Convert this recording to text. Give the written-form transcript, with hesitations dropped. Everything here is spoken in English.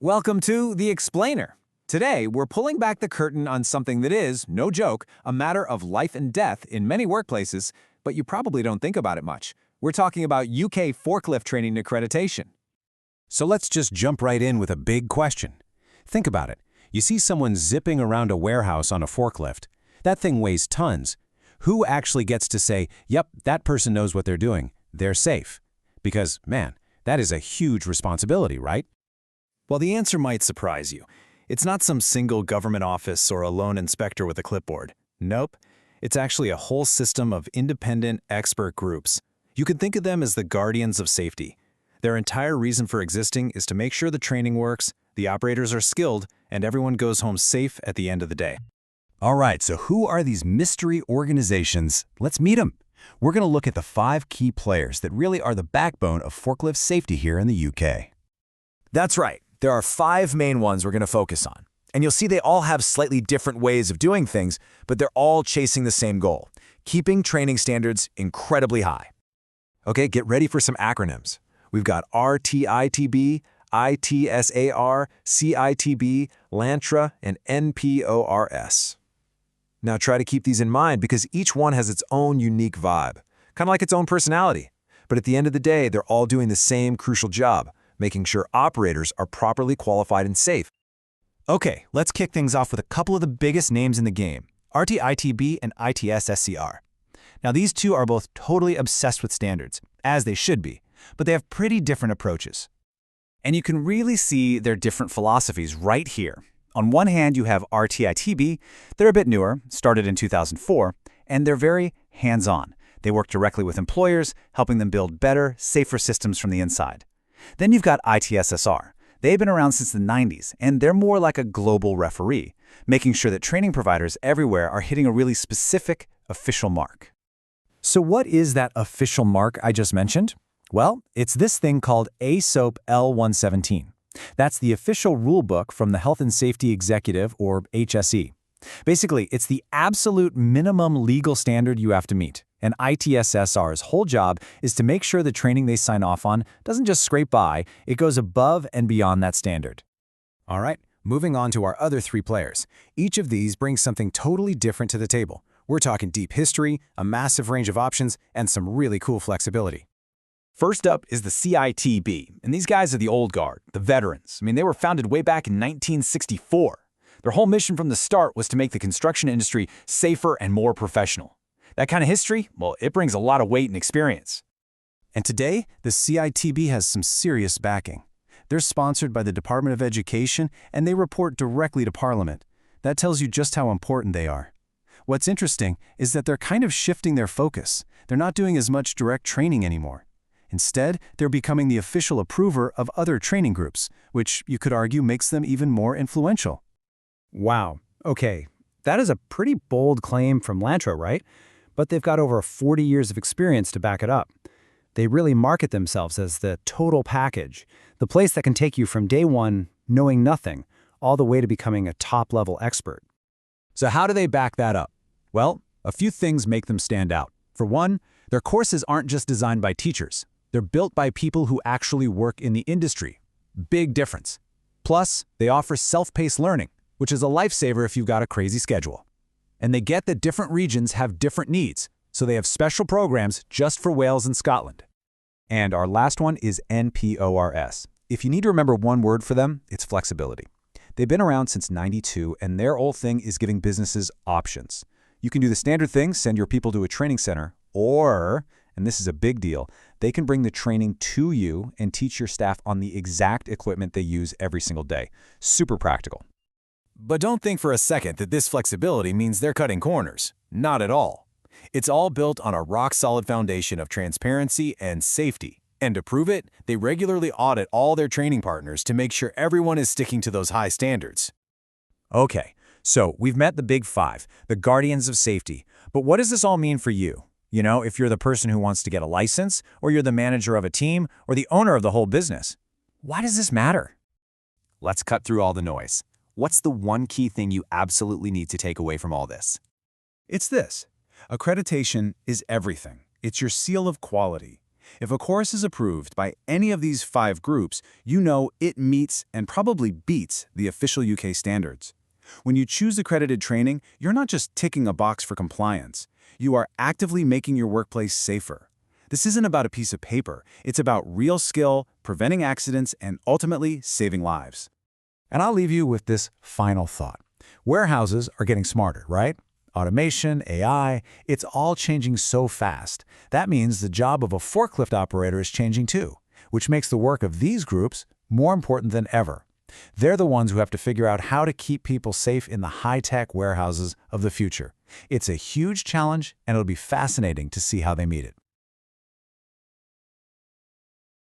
Welcome to The Explainer. Today, we're pulling back the curtain on something that is, no joke, a matter of life and death in many workplaces, but you probably don't think about it much. We're talking about UK forklift training accreditation. So let's just jump right in with a big question. Think about it. You see someone zipping around a warehouse on a forklift. That thing weighs tons. Who actually gets to say, yep, that person knows what they're doing, they're safe? Because, man, that is a huge responsibility, right? Well, the answer might surprise you. It's not some single government office or a lone inspector with a clipboard. Nope. It's actually a whole system of independent expert groups. You could think of them as the guardians of safety. Their entire reason for existing is to make sure the training works, the operators are skilled, and everyone goes home safe at the end of the day. All right, so who are these mystery organizations? Let's meet them. We're going to look at the 5 key players that really are the backbone of forklift safety here in the UK. That's right. There are 5 main ones we're going to focus on. And you'll see they all have slightly different ways of doing things, but they're all chasing the same goal, keeping training standards incredibly high. Okay, get ready for some acronyms. We've got RTITB, ITSAR, CITB, LANTRA, and NPORS. Now try to keep these in mind because each one has its own unique vibe, kind of like its own personality. But at the end of the day, they're all doing the same crucial job, making sure operators are properly qualified and safe. Okay, let's kick things off with a couple of the biggest names in the game, RTITB and ITSSCR. Now these two are both totally obsessed with standards, as they should be, but they have pretty different approaches. And you can really see their different philosophies right here. On one hand, you have RTITB. They're a bit newer, started in 2004, and they're very hands-on. They work directly with employers, helping them build better, safer systems from the inside. Then you've got ITSSR. They've been around since the 90s, and they're more like a global referee, making sure that training providers everywhere are hitting a really specific, official mark. So what is that official mark I just mentioned? Well, it's this thing called ASOP L117. That's the official rulebook from the Health and Safety Executive, or HSE. Basically, it's the absolute minimum legal standard you have to meet. And ITSSR's whole job is to make sure the training they sign off on doesn't just scrape by, it goes above and beyond that standard. All right, moving on to our other 3 players. Each of these brings something totally different to the table. We're talking deep history, a massive range of options, and some really cool flexibility. First up is the CITB, and these guys are the old guard, the veterans. They were founded way back in 1964. Their whole mission from the start was to make the construction industry safer and more professional. That kind of history, well, it brings a lot of weight and experience. And today, the CITB has some serious backing. They're sponsored by the Department of Education, and they report directly to Parliament. That tells you just how important they are. What's interesting is that they're kind of shifting their focus. They're not doing as much direct training anymore. Instead, they're becoming the official approver of other training groups, which you could argue makes them even more influential. Wow. Okay, that is a pretty bold claim from LANTRA, right? But they've got over 40 years of experience to back it up. They really market themselves as the total package, the place that can take you from day one, knowing nothing, all the way to becoming a top-level expert. So how do they back that up? Well, a few things make them stand out. For one, their courses aren't just designed by teachers. They're built by people who actually work in the industry. Big difference. Plus, they offer self-paced learning, which is a lifesaver if you've got a crazy schedule. And they get that different regions have different needs, so they have special programs just for Wales and Scotland. And our last one is NPORS. If you need to remember one word for them, it's flexibility. They've been around since '92, and their whole thing is giving businesses options. You can do the standard thing, send your people to a training center, or, and this is a big deal, they can bring the training to you and teach your staff on the exact equipment they use every single day. Super practical. But don't think for a second that this flexibility means they're cutting corners. Not at all. It's all built on a rock-solid foundation of transparency and safety. And to prove it, they regularly audit all their training partners to make sure everyone is sticking to those high standards. Okay, so we've met the big 5, the guardians of safety. But what does this all mean for you? You know, if you're the person who wants to get a license, or you're the manager of a team, or the owner of the whole business. Why does this matter? Let's cut through all the noise. What's the one key thing you absolutely need to take away from all this? It's this. Accreditation is everything. It's your seal of quality. If a course is approved by any of these 5 groups, you know it meets and probably beats the official UK standards. When you choose accredited training, you're not just ticking a box for compliance. You are actively making your workplace safer. This isn't about a piece of paper. It's about real skill, preventing accidents, and ultimately saving lives. And I'll leave you with this final thought. Warehouses are getting smarter, right? Automation, AI, it's all changing so fast. That means the job of a forklift operator is changing too, which makes the work of these groups more important than ever. They're the ones who have to figure out how to keep people safe in the high-tech warehouses of the future. It's a huge challenge, and it'll be fascinating to see how they meet it.